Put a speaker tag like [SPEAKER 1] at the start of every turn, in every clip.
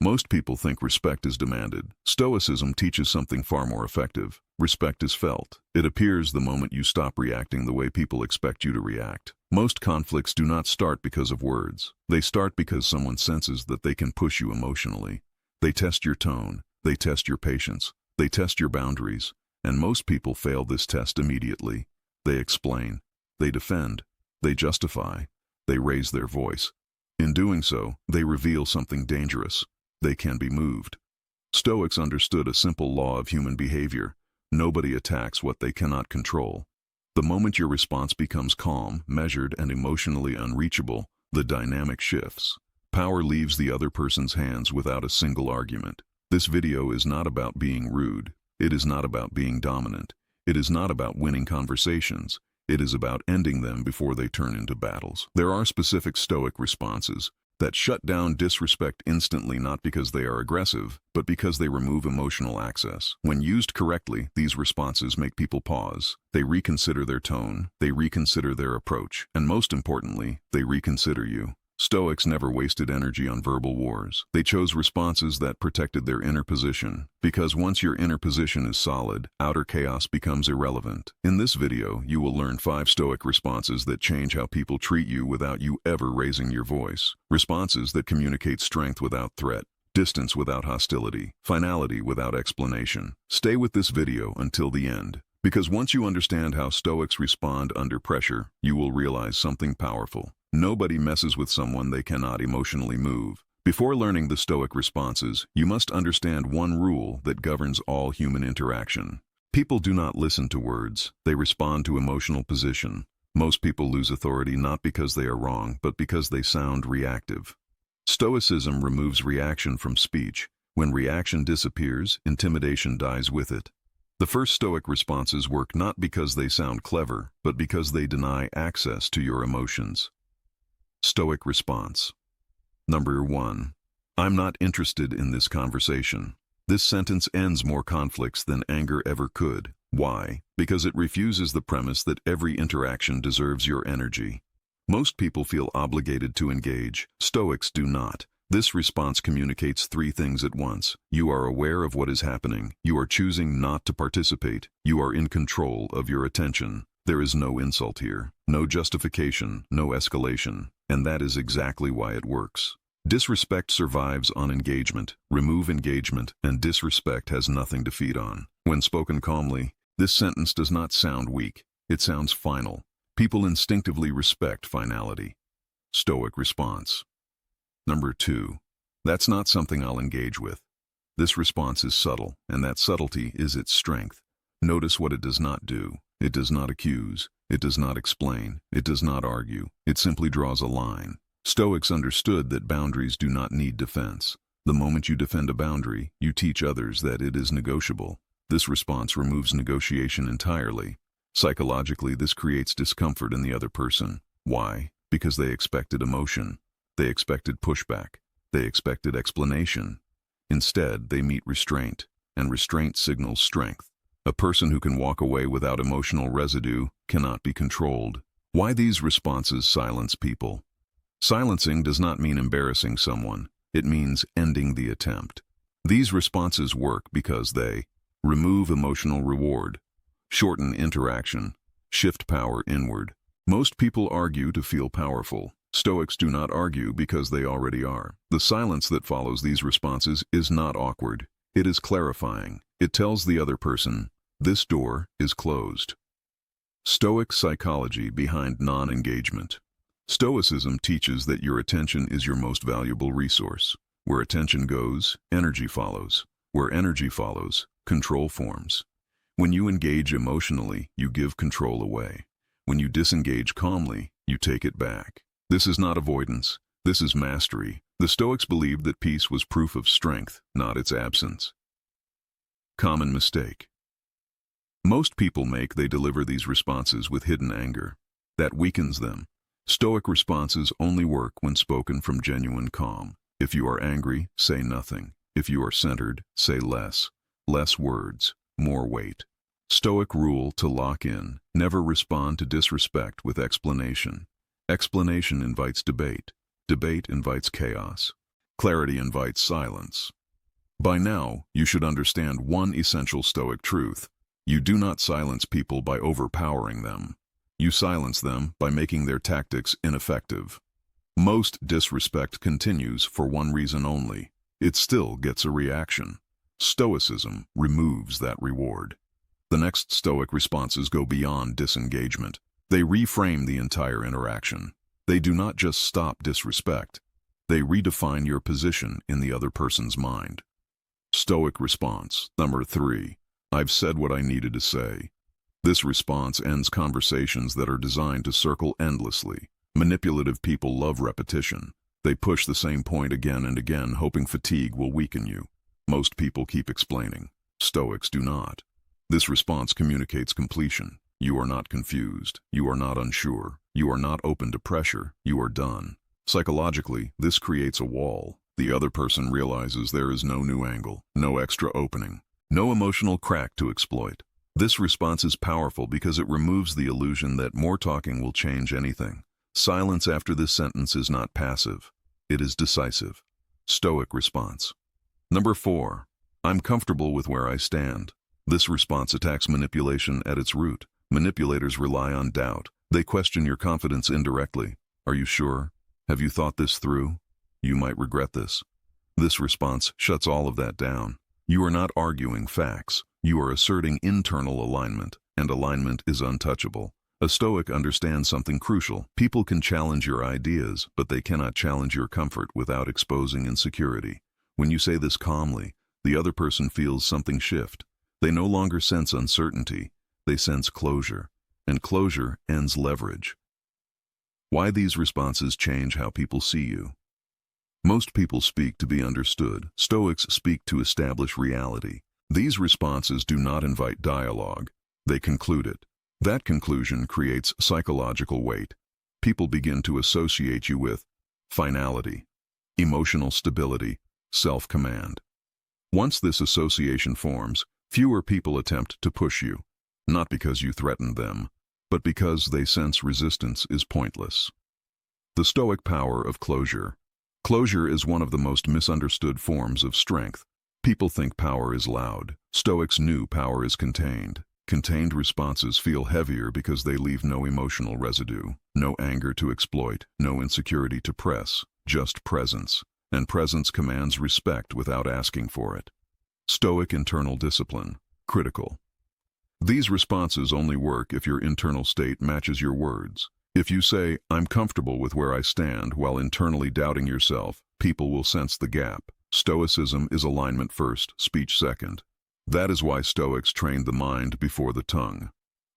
[SPEAKER 1] Most people think respect is demanded. Stoicism teaches something far more effective. Respect is felt. It appears the moment you stop reacting the way people expect you to react. Most conflicts do not start because of words. They start because someone senses that they can push you emotionally. They test your tone. They test your patience. They test your boundaries. And most people fail this test immediately. They explain. They defend. They justify. They raise their voice. In doing so, they reveal something dangerous. They can be moved. Stoics understood a simple law of human behavior. Nobody attacks what they cannot control. The moment your response becomes calm, measured, and emotionally unreachable, the dynamic shifts. Power leaves the other person's hands without a single argument. This video is not about being rude. It is not about being dominant. It is not about winning conversations. It is about ending them before they turn into battles. There are specific Stoic responses that shut down disrespect instantly, not because they are aggressive, but because they remove emotional access. When used correctly, these responses make people pause. They reconsider their tone, they reconsider their approach, and most importantly, they reconsider you. Stoics never wasted energy on verbal wars. They chose responses that protected their inner position, because once your inner position is solid, outer chaos becomes irrelevant. In this video, you will learn 5 Stoic responses that change how people treat you without you ever raising your voice. Responses that communicate strength without threat, distance without hostility, finality without explanation. Stay with this video until the end, because once you understand how Stoics respond under pressure, you will realize something powerful. Nobody messes with someone they cannot emotionally move. Before learning the Stoic responses, you must understand one rule that governs all human interaction. People do not listen to words, they respond to emotional position. Most people lose authority not because they are wrong, but because they sound reactive. Stoicism removes reaction from speech. When reaction disappears, intimidation dies with it. The first Stoic responses work not because they sound clever, but because they deny access to your emotions. Stoic response. Number 1. I'm not interested in this conversation. This sentence ends more conflicts than anger ever could. Why? Because it refuses the premise that every interaction deserves your energy. Most people feel obligated to engage. Stoics do not. This response communicates 3 things at once. You are aware of what is happening. You are choosing not to participate. You are in control of your attention. There is no insult here, no justification, no escalation, and that is exactly why it works. Disrespect survives on engagement. Remove engagement, and disrespect has nothing to feed on. When spoken calmly, this sentence does not sound weak. It sounds final. People instinctively respect finality. Stoic response. Number 2. That's not something I'll engage with. This response is subtle, and that subtlety is its strength. Notice what it does not do. It does not accuse. It does not explain. It does not argue. It simply draws a line. Stoics understood that boundaries do not need defense. The moment you defend a boundary, you teach others that it is negotiable. This response removes negotiation entirely. Psychologically, this creates discomfort in the other person. Why? Because they expected emotion. They expected pushback. They expected explanation. Instead, they meet restraint, and restraint signals strength. A person who can walk away without emotional residue cannot be controlled. Why these responses silence people? Silencing does not mean embarrassing someone. It means ending the attempt. These responses work because they remove emotional reward, shorten interaction, shift power inward. Most people argue to feel powerful. Stoics do not argue because they already are. The silence that follows these responses is not awkward. It is clarifying. It tells the other person, this door is closed. Stoic psychology behind non-engagement. Stoicism teaches that your attention is your most valuable resource. Where attention goes, energy follows. Where energy follows, control forms. When you engage emotionally, you give control away. When you disengage calmly, you take it back. This is not avoidance. This is mastery. The Stoics believed that peace was proof of strength, not its absence. Common mistake. Most people they deliver these responses with hidden anger. That weakens them. Stoic responses only work when spoken from genuine calm. If you are angry, say nothing. If you are centered, say less. Less words, more weight. Stoic rule to lock in. Never respond to disrespect with explanation. Explanation invites debate. Debate invites chaos. Clarity invites silence. By now, you should understand one essential Stoic truth. You do not silence people by overpowering them. You silence them by making their tactics ineffective. Most disrespect continues for one reason only. It still gets a reaction. Stoicism removes that reward. The next Stoic responses go beyond disengagement. They reframe the entire interaction. They do not just stop disrespect. They redefine your position in the other person's mind. Stoic response. Number 3. I've said what I needed to say. This response ends conversations that are designed to circle endlessly. Manipulative people love repetition. They push the same point again and again, hoping fatigue will weaken you. Most people keep explaining. Stoics do not. This response communicates completion. You are not confused. You are not unsure. You are not open to pressure. You are done. Psychologically, this creates a wall. The other person realizes there is no new angle, no extra opening, no emotional crack to exploit. This response is powerful because it removes the illusion that more talking will change anything. Silence after this sentence is not passive. It is decisive. Stoic response. Number 4. I'm comfortable with where I stand. This response attacks manipulation at its root. Manipulators rely on doubt. They question your confidence indirectly. Are you sure? Have you thought this through? You might regret this. This response shuts all of that down. You are not arguing facts. You are asserting internal alignment, and alignment is untouchable. A Stoic understands something crucial. People can challenge your ideas, but they cannot challenge your comfort without exposing insecurity. When you say this calmly, the other person feels something shift. They no longer sense uncertainty. They sense closure, and closure ends leverage. Why these responses change how people see you. Most people speak to be understood. Stoics speak to establish reality. These responses do not invite dialogue. They conclude it. That conclusion creates psychological weight. People begin to associate you with finality, emotional stability, self-command. Once this association forms, fewer people attempt to push you, not because you threatened them, but because they sense resistance is pointless. The Stoic power of closure. Closure is one of the most misunderstood forms of strength. People think power is loud. Stoics knew power is contained. Contained responses feel heavier because they leave no emotional residue, no anger to exploit, no insecurity to press, just presence. And presence commands respect without asking for it. Stoic internal discipline. Critical. These responses only work if your internal state matches your words. If you say, I'm comfortable with where I stand, while internally doubting yourself, people will sense the gap. Stoicism is alignment first, speech second. That is why Stoics trained the mind before the tongue.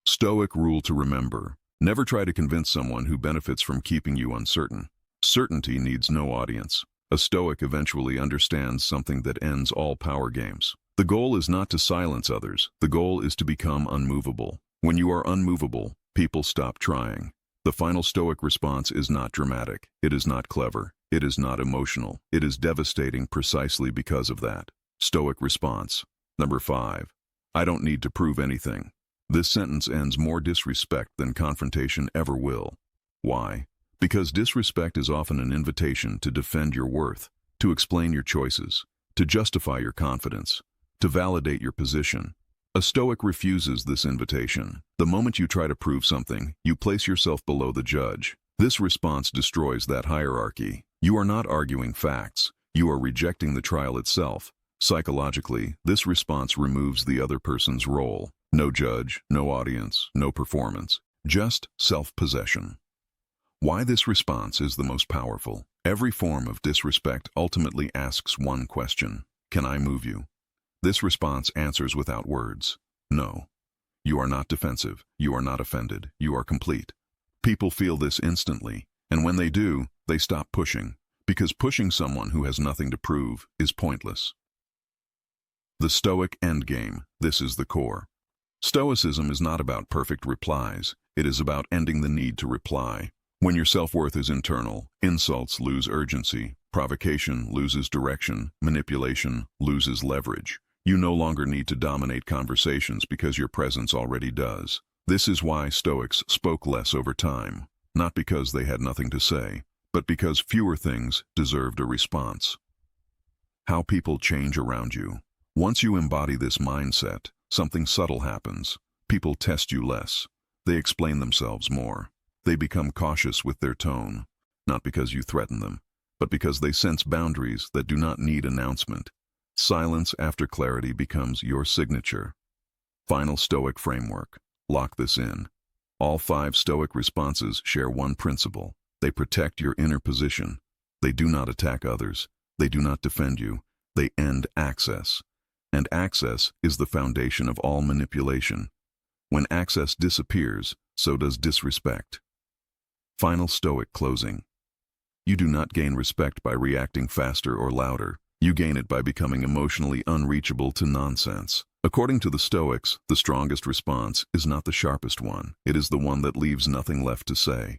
[SPEAKER 1] Stoic rule to remember. Never try to convince someone who benefits from keeping you uncertain. Certainty needs no audience. A Stoic eventually understands something that ends all power games. The goal is not to silence others. The goal is to become unmovable. When you are unmovable, people stop trying. The final Stoic response is not dramatic. It is not clever. It is not emotional. It is devastating precisely because of that. Stoic response. Number 5. I don't need to prove anything. This sentence ends more disrespect than confrontation ever will. Why? Because disrespect is often an invitation to defend your worth, to explain your choices, to justify your confidence, to validate your position. A Stoic refuses this invitation. The moment you try to prove something, you place yourself below the judge. This response destroys that hierarchy. You are not arguing facts. You are rejecting the trial itself. Psychologically, this response removes the other person's role. No judge, no audience, no performance, just self-possession. Why this response is the most powerful. Every form of disrespect ultimately asks one question: can I move you? This response answers without words. No. You are not defensive. You are not offended. You are complete. People feel this instantly, and when they do, they stop pushing, because pushing someone who has nothing to prove is pointless. The Stoic endgame. This is the core. Stoicism is not about perfect replies. It is about ending the need to reply. When your self-worth is internal, insults lose urgency, provocation loses direction, manipulation loses leverage. You no longer need to dominate conversations because your presence already does. This is why Stoics spoke less over time, not because they had nothing to say, but because fewer things deserved a response. How people change around you. Once you embody this mindset, something subtle happens. People test you less. They explain themselves more. They become cautious with their tone, not because you threaten them, but because they sense boundaries that do not need announcement. Silence after clarity becomes your signature. Final Stoic framework. Lock this in. All 5 Stoic responses share one principle. They protect your inner position. They do not attack others. They do not defend you. They end access. And access is the foundation of all manipulation. When access disappears, so does disrespect. Final Stoic closing. You do not gain respect by reacting faster or louder. You gain it by becoming emotionally unreachable to nonsense. According to the Stoics, the strongest response is not the sharpest one. It is the one that leaves nothing left to say.